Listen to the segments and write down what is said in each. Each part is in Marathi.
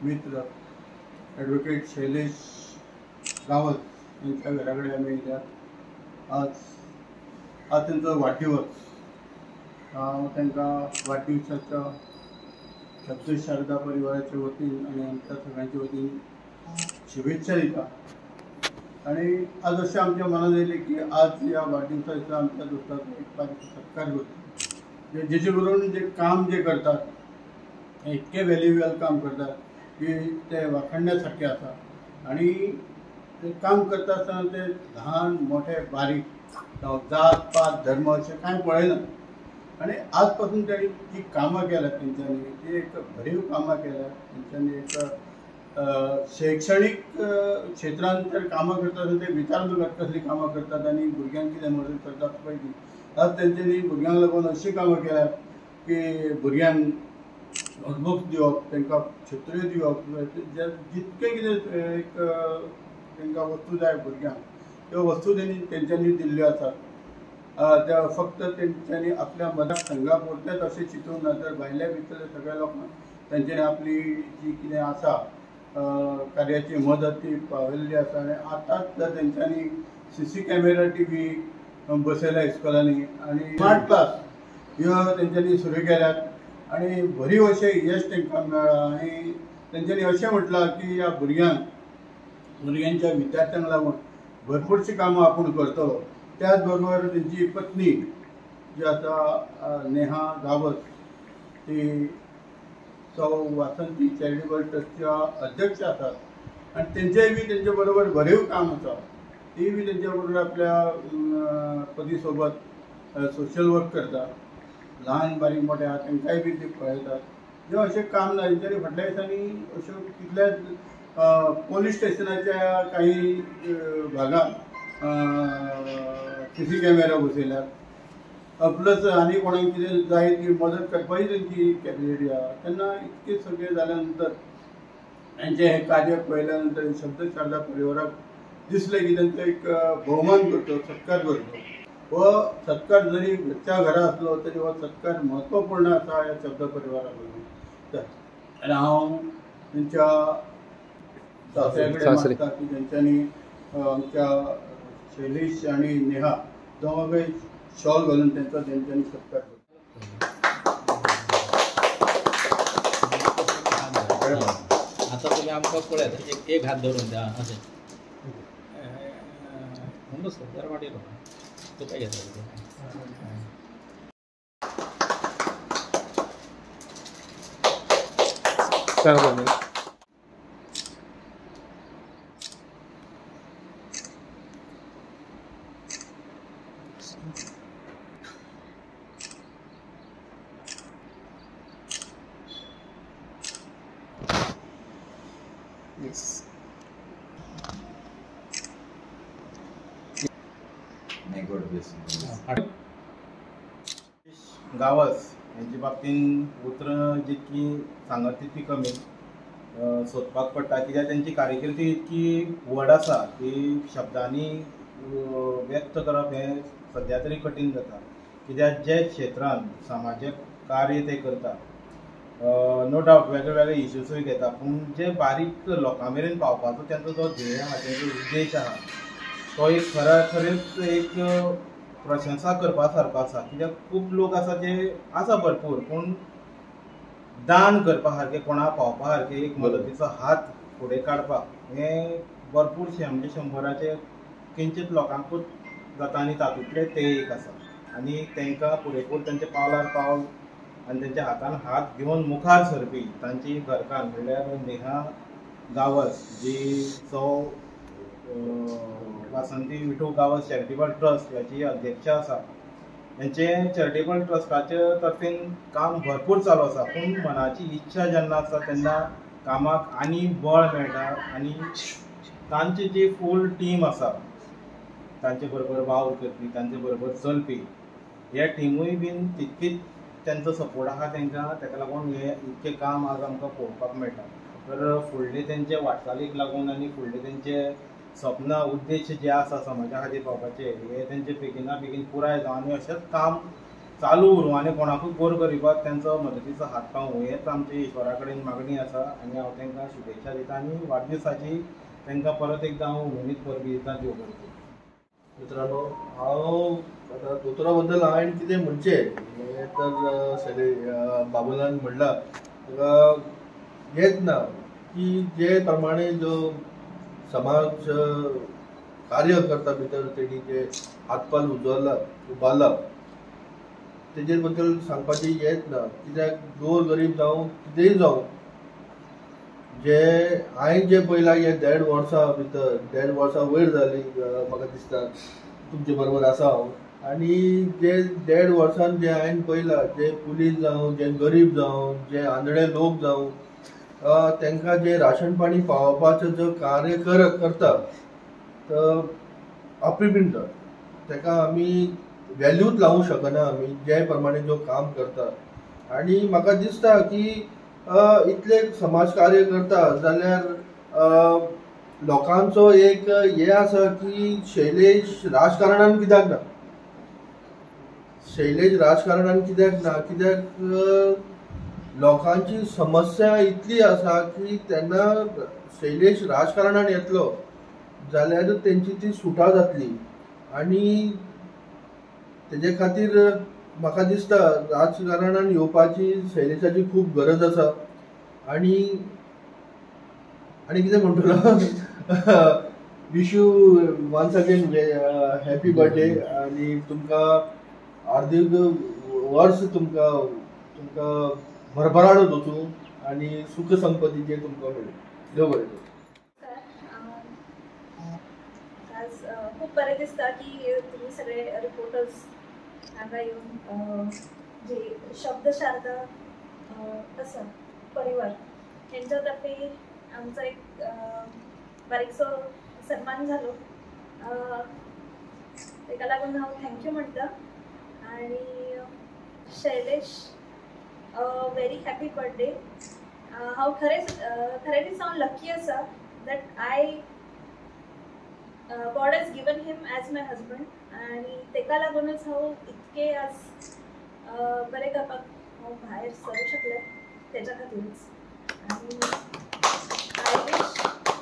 मित्र ॲडव्होकेट शैलेश गावत यांच्या घराकडे आम्ही येतात. आज त्यांचा वाढदिवस. त्यांना वाढदिवसाच्या शब्द शारदा परिवाराच्या वतीन आणि आमच्या सगळ्यांच्या वतीन शुभेच्छा देतात. आणि आज असे आमच्या मनात येईल की आज या वाढदिवसाचा आमच्या दोस्ताचा एक बारीक सत्कार होतो. जेणेकरून जे काम जे करतात इतके व्हॅल्युएबल काम करतात की ते वाखाणण्यासारखे असतात. आणि ते काम करत असताना ते लहान मोठे बारीक जात पात धर्म असे काय पळेना. आणि आजपासून त्यांनी जी कामं केल्या त्यांच्यानी ती एक भरीव कामं केल्या. त्यांच्यानी एक शैक्षणिक क्षेत्रांत तर कामं करतात ते विचारत कसली कामं करतात आणि भुरग्यांक कितें मदत करतात पळय ती. आज त्यांच्यानी भुरग्यांक लागून अशी कामं केल्यात की भुरग्यांक नोटबुक्स दिवप, तांकां छत्र्यो दिवप, जितके कितें एक तांकां वस्तू जाय भुरग्यांक त्यो वस्तू तेंच्यांनी दिल्ल्यो आसात. त्या फक्त तेंच्यांनी आपल्या मतदारसंघा पुरतेच अशें चिंतून ना तर भायल्या भितरल्या सगळ्या लोकांक तेंच्यांनी आपली जी कितें आसा कार्याची मदत ती पावयल्ली आसा. आनी आतांच तेंच्यांनी CC कॅमेरा TV बसयल्या इस्कॉलांनी आणि स्मार्ट क्लास ह्यो तेंच्यांनी सुरू केल्यात. आणि भरीव अशें यश तांकां मेळ्ळां. आनी तेंच्यांनी अशें म्हटलां की ह्या भुरग्यांच्या विद्यार्थ्यांक लागून भरपूरशीं कामां आपूण करतलो. त्याच बरोबर तेंची पत्नी जी आसा नेहा गावत ती सौ वासंती चॅरिटेबल ट्रस्टच्या अध्यक्ष आसात. आनी तेंचेय बी तेंचे बरोबर भरीव काम आसा. ती बी तेंच्या बरोबर आपल्या पती सोबत सोशल वर्क करता. ल्हान बारीक मोठे आहा तांकांय बी ते पळयतात. जें अशें काम ना तेंच्यांनी फाटल्या दिसांनी अश्यो कितल्याच पोलीस स्टेशनाच्या काही भागांत CC कॅमेरा बसयल्यात. प्लस आनी कोणाक कितें जाय ती मदत करपाची तेंची कॅपेसिटी आहा. तेन्ना इतके सगळे जाल्या नंतर तांचें हें कार्य पळयल्या नंतर शब्द शारदा परिवाराक दिसलें की तांचो एक भोवमान करचो, सत्कार करचो. हो सत्कार जरी घरच्या घरा असलो तरी हो सत्कार म्हत्वपूर्ण आसा ह्या शब्द परिवारा बद्दल. आनी हांव तेंच्या सासऱ्या कडेन मागता की तेंच्यांनी आमच्या शैलेश आनी नेहा दोगांय शॉल घालून तेंच्यांनी सत्कार करता. आता तुम्ही आमकां पळयात एक हात धरून द्या अशें म्हणून सत्कार वाटेलो तो काय घेता Yes. God bless you. Gawas यांच्या बाबतींत उतरां जितकी सांगत तितकी कमी सोदपाक पडटा. कित्याक तेंची कारकिर्दी इतकी व्हड आसा की शब्दांनी व्यक्त करप हें सद्या तरी कठीण जाता. कित्याक जे क्षेत्रांत समाजीक कार्य ते करता नो डावट वेगळे वेगळे इश्यूसूय घेता. पूण जे बारीक लोकां मेरेन पावपाचो तेंचो जो ध्येय आहा तेंचो उद्देश आहा तो एक खरेंच एक प्रशंसा करपा सारको आसा. कित्याक खूब लोक आसा जे आसा भरपूर पूण दान करपा सारकें कोणाक पावपा सारकें एक मदतीचो हात फुडें काडपाक हें भरपूरशें म्हणजे 100चे किंचित लोकांकूच जाता आनी तातूंतले ते एक आसा. आनी तांकां पुरेपूर तेंच्या पावलार पावल आनी तेंच्या हातान हात घेवन मुखार सरपी तांची घरकान्न म्हणल्यार नेहा गावस जी सौ वासंती विठू गावस चॅरिटेबल ट्रस्ट ह्याची अध्यक्ष आसा. हेंचे चॅरिटेबल ट्रस्टाचे तर्फेन काम भरपूर चालू आसा. पूण मनाची इच्छा जेन्ना आसता तेन्ना कामाक आनी बळ मेळटा. आनी तांची जी फूल टीम आसा तांचे बरोबर वावर करपी तांचे बरोबर चलपी हे टिमूय बीन तितकीच तेंचो सपोर्ट आहा तांकां. ताका लागून हे इतकें काम आज आमकां पळोवपाक मेळटा. तर फुडले तेंचे वाटचालीक लागून आनी फुडले तेंचे स्वप्न उद्देश जे आसा समाजा खातीर पावपाचे हे तेंचे बेगिना बेगीन पुराय जावन आनी अशेंच काम चालू उरूं आनी कोणाकूय गोरगरिबाक त्यांचो मदतीचो हात पावूं हेच आमची ईश्वरा कडेन मागणी आसा आनी हांव तांकां शुभेच्छा दिता आनी वाडदिवसाची तांकां परत एकदां हांव उमेदीत परबी दिता देव बरें करूं. मित्रांनो, हांव आतां दोतोरा बद्दल हांवें कितें म्हणचें हें तर बाबुलान म्हणलां ताका हेच ना की जे प्रमाणे जो समाज कार्य करता भितर तेणी जे हातपाल उबारला तेजे बद्दल सांगपाचें हेच ना. कित्याक गोर गरीब जावं कितेंय जावं जे हांवें जे पळयलां हे 1.5 वर्सां भितर 1.5 वर्सां वयर जाली म्हाका दिसता तुमचे बरोबर आसा हांव. आनी जे 1.5 वर्सान जे हांवें पळयलां जे पुलीस जावं जे गरीब जावं जे आंधळे लोक जावं तांकां जे राशन पाणी पावोवपाचो जो कार्य करता तो अप्रिपिंड ताका आमी व्हॅल्यूच लावूंक शकना आमी जे प्रमाणे जो काम करता. आनी म्हाका दिसता की इतले समाज कार्य करता जाल्यार लोकांचो एक हे आसा की शैलेश राजकारणान कित्याक ना. शैलेश राजकारणान कित्याक ना कित्याक लोकांची समस्या इतली आसा की तेन्ना शैलेश राजकारणान येतलो जाल्यार तेंची ती सुटां जातली. आनी तेजे खातीर म्हाका दिसता राजकारणान येवपाची शैलेशाची खूब गरज आसा. आनी कितें म्हणटलो wish you once again happy birthday आनी तुमकां हार्दिक वर्स तुमकां भरभराट वचूं आनी सुख संपत्तीचे तुमकां मेळूं. देव बरें करूं. आज खूप बरें दिसता की तुम्ही सगळे रिपोर्टर्स हांगा येवन जे शब्दशार्द आसा परिवार हेंच्या तर्फे आमचो एक बारीकसो सन्मान जालो ताका लागून हांव थँक्यू म्हणटा. आनी शैलेश व्हेरी हॅपी बर्थडे. हांव खरेंच हांव लकी आसा that God has given him as my husband आणि तेका लागूनच हांव इतके आज बरें करपाक हांव भायर सरूं शकलें तेच्या खातीरच. आनी आय विश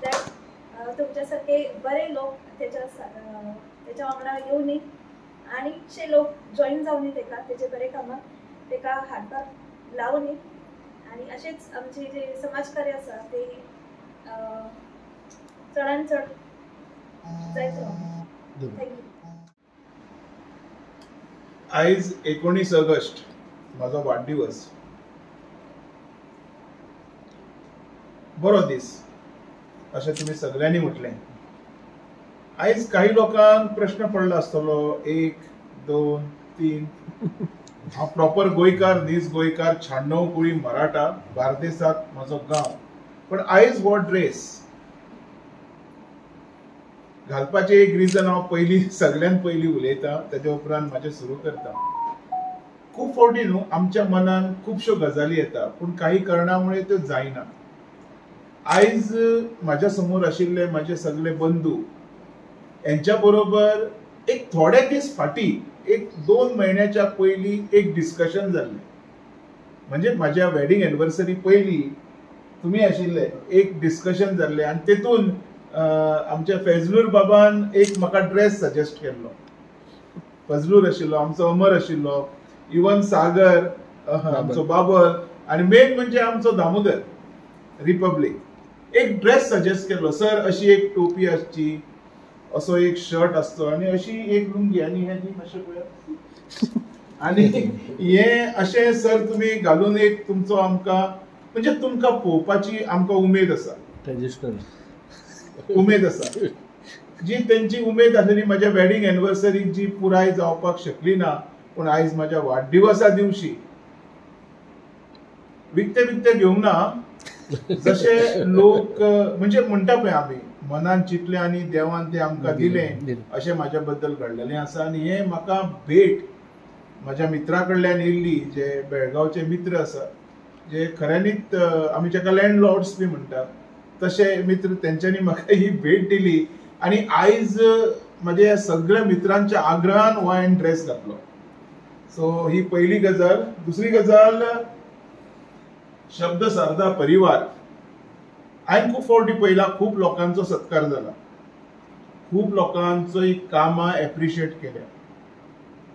दॅट तुमच्या सारके बरे लोक तेच्या वांगडा येवनी आनीकशे लोक जॉईन जावनी तेजे बरे कामाक तेका हातभार लावनी आनी अशेंच आमचे जे समाजकार्य आसा ते चडान चड जायत रावनी. थँक्यू. आयज 19 ऑगस्ट माझो वाडदिवस. बरो दीस अशें तुमी सगळ्यांनी म्हटलें. आयज काही लोकांक प्रश्न पडलो आसतलो 1, 2, 3 हांव प्रॉपर गोंयकार न्हीज गोंयकार 96 कुळी मराठा बार्देसांत म्हजो गांव. पण आयज हो ड्रेस घालपाचें एक रिजन हांव सगळ्यान पयलीं उलयतां तेज्या उपरांत म्हाजें सुरू करता. खूब फावटी न्हू आमच्या मनान खुबश्यो गजाली येता पूण काही कारणामुळे त्यो जायना. आयज म्हाज्या समोर आशिल्ले म्हाजे सगळे बंधू यांच्या बरोबर एक थोडे दीस फाटीं 1-2 म्हयन्याच्या पयलीं एक डिस्कशन जाल्लें. म्हणजे म्हाज्या वेडिंग एनिवर्सरी पयलीं तुमी आशिल्ले एक डिस्कशन जाल्लें आनी तेतून आमच्या फैजलूर बाबान एक म्हाका ड्रेस सजेस्ट केल्लो. फजलूर आशिल्लो आमचो अमर आशिल्लो इवन सागर आमचो बाबर आनी मेन म्हणजे आमचो दामोदर रिपब्लीक एक ड्रेस सजेस्ट केल्लो. सर अशी एक टोपी आसची असो एक शर्ट आसचो आनी अशी एक लुंगी आनी हे अशें पळय आनी हे अशें सर तुमी घालून एक तुमचो आमकां म्हणजे तुमकां पळोवपाची आमकां उमेद आसा उमेद आसा जी तेंची उमेद आसलेली म्हाज्या वेडिंग एनिवर्सरीक जी पुराय जावपाक शकली ना. पूण आयज म्हाज्या वाडदिवसा दिवशी विकते घेवंक ना जशे लोक म्हणजे म्हणटा पळय आमी मनान चिंतलें आनी देवान तें आमकां दिलें अशें म्हाज्या बद्दल घडलेलें आसा. आनी हें म्हाका भेट म्हाज्या मित्रा कडल्यान येयल्ली जे बेळगांवचे मित्र आसा जे खऱ्यांनीच आमी जाका लँडलॉर्ड्स बी म्हणटा तशे मित्र तेंच्यांनी म्हाका ही भेट दिली. आनी आयज म्हाज्या सगळ्या मित्रांच्या आग्रहान हो हांवें ड्रेस घातलो. सो ही पहिली गजाल. दुसरी गजाल, शब्द सारदा परिवार. हांवें खूब फावटी पळयला, खूब लोकांचो सत्कार जाला, खूब लोकांचो ही कामां एप्रिशिएट केल्या.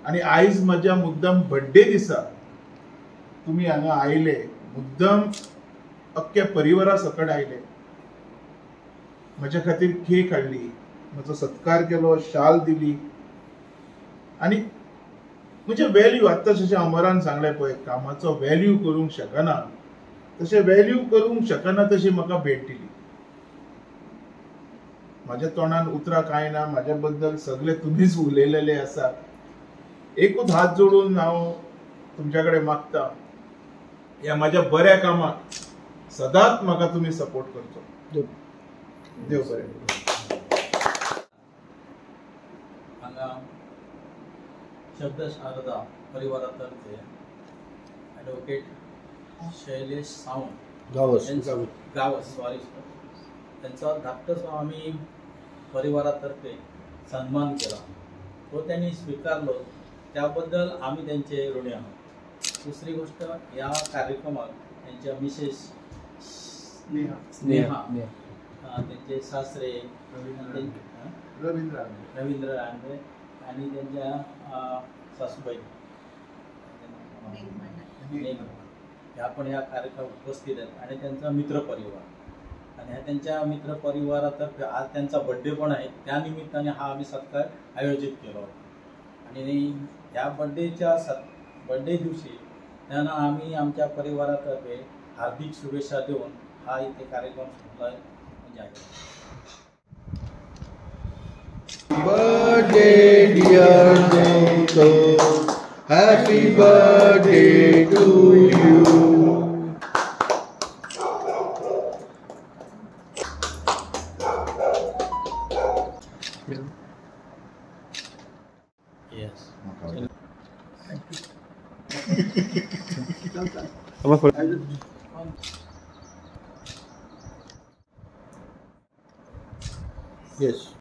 आनी आयज म्हज्या मुद्दम बर्थडे दिसा तुमी हांगा आयले, मुद्दम अख्ख्या परिवारा सकट आयले, म्हज्या खातीर केक हाडली, म्हजो सत्कार केलो, शाल दिली. आनी म्हणजे व्हॅल्यू, आत्ता जशें अमरान सांगलें पळय, कामाचो व्हॅल्यू करूंक शकना, तशें व्हॅल्यू करूंक शकना तशी म्हाका भेट दिली. म्हाज्या तोंडान उतरां कांय ना, म्हाज्या बद्दल सगळे तुमीच उलयलेले आसा. एकूच हात जोडून हांव तुमच्या कडेन मागता, ह्या म्हाज्या बऱ्या कामाक सदांच म्हाका तुमी सपोर्ट करचो. देव बरें. हांगा शब्द शारदा परिवारातर्फे ॲडव्होकेट शैलेश सावंत गावस गावस सॉरी त्यांचा धाकटंसं आम्ही परिवारातर्फे सन्मान केला, तो त्यांनी स्वीकारलो, त्याबद्दल आम्ही त्यांचे ऋणी आहोत. दुसरी गोष्ट, या कार्यक्रमात त्यांच्या मिसेस स्नेहा, त्यांचे सासरे रवींद्र रानडे आणि त्यांच्या सासूबाई ह्या पण या कार्यक्रमात उपस्थित आहेत, आणि त्यांचा मित्रपरिवार. आणि ह्या त्यांच्या मित्रपरिवारातर्फे आज त्यांचा बड्डे पण आहे, त्या निमित्ताने हा आम्ही सत्कार आयोजित केला होता. आणि ह्या बड्डे दिवशी त्यांना आम्ही आमच्या परिवारातर्फे हार्दिक शुभेच्छा देऊन हा इथे कार्यक्रम संपला आहे. birthday dear Neto, happy birthday to you. Yes. Yes.